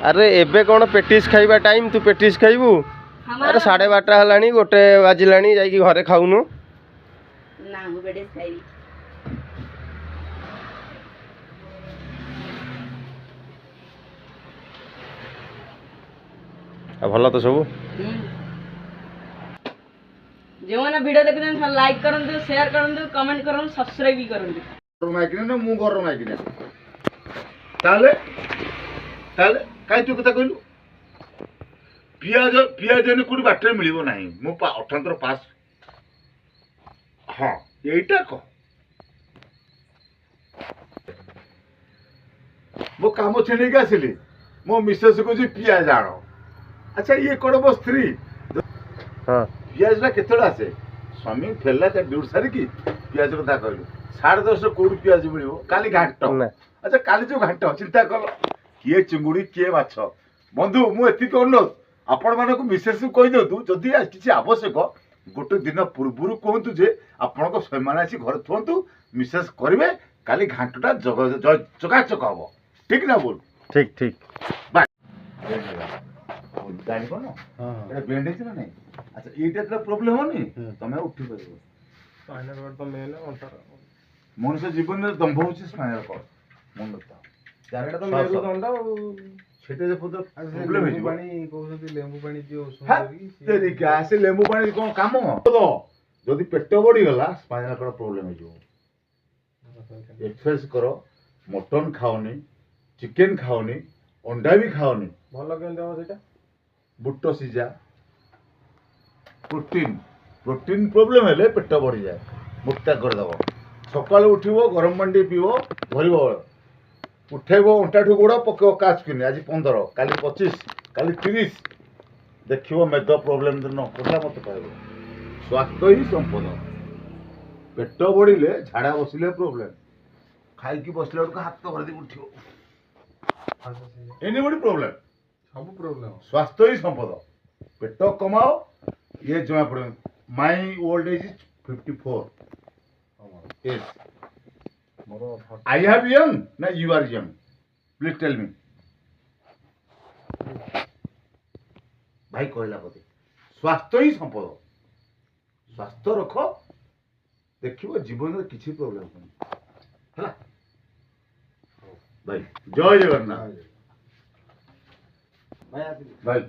अरे एबे कौन पेटिस खाइबा टाइम तू पेटिस खाइबू अरे 12:30 हलानी गोटे बाजिलानी जाइकी घरे खाऊनु ना मु पेटिस खाइबी भल तो सब जो मैंने वीडियो देखते लाइक करंतु शेयर करंतु कमेंट करंतु सब्सक्राइब भी करंतु माइकिने ना मु घर माइकिने ताले ताले काई तू कथा कहलु पियाज पियाज ने कोडी बाटरे मिलिबो नाही मु 18 पास हां एटा को मो काम छेनी के आसिली मो मिसेस को जी पियाज आनो अच्छा ये कोन बो स्त्री हां पियाज ना केतळ आसे स्वामी फेला ते ड्यूट सारी की पियाज कथा कहलु 10.5 कोडी पियाज मिलिबो काली घाट अच्छा काली जो घाट चिंता कल किए चिंगुड़ी किए माछ बंधु मु एति अनुरोध आपण मानक मिसेस को कहि दतु जदि किछि आवश्यक गोटे दिन पूर्वरु कहतु जे आपण को सम्मान आसी घर थोंतु मिसेस करिवे काली घाटटा चकाचक हबो ठीक ना बोल ठीक ठीक बाय जानि कोन हां एटा बैंडेज ना नहीं अच्छा एटा तो प्रॉब्लम होनी तमे उठी परबो स्पाइनल कॉर्ड तो मेन अंतर मनुष्य जीवन में दंभ होछि स्पाइनल कॉर्ड मन लगता चारटा तो मेरु दंड सेटे जे पुत्र प्रॉब्लम है पानी कहउछथि लेंबू पानी दियो तेरी क्या से लेंबू पानी कोन काम तो जदि पेट बड़ी गला स्पाइनल कॉर्ड प्रॉब्लम है जो एक्सरसाइज करो मटन खाओनी चिकन खाओनी अंडा भी खाओनी भलो केन देबो सेटा बुट्टो सिजा प्रोटीन प्रोटीन प्रॉब्लम हेले पेट बढ़ी जाए मुक्ता कर दबो सकाल उठिबो गरम पानी पीबो भरिबो उठेबो अंटाठू गोड़ पकेबो काच किने आज 15 काली 25 काली 30 देखिबो मेद प्रॉब्लम दिन कोठा मत कहबो स्वास्थ्य ही संपद पेट बढ़िले झाड़ा बसिले प्रॉब्लम खाई की बसले को हाथ तो भरदी उठिबो एनी बड़ी प्रॉब्लम सब प्रॉब्लम स्वास्थ्य ही संपद पेट कमाओ ये जमा पड़े my old age is 54 yes I have young na you are young please tell me भाई कहला कते स्वास्थ्य ही संपद स्वास्थ्य रख देखिबो जीवन रे किछि प्रॉब्लम नहीं हला भाई जय जगन्नाथ भाई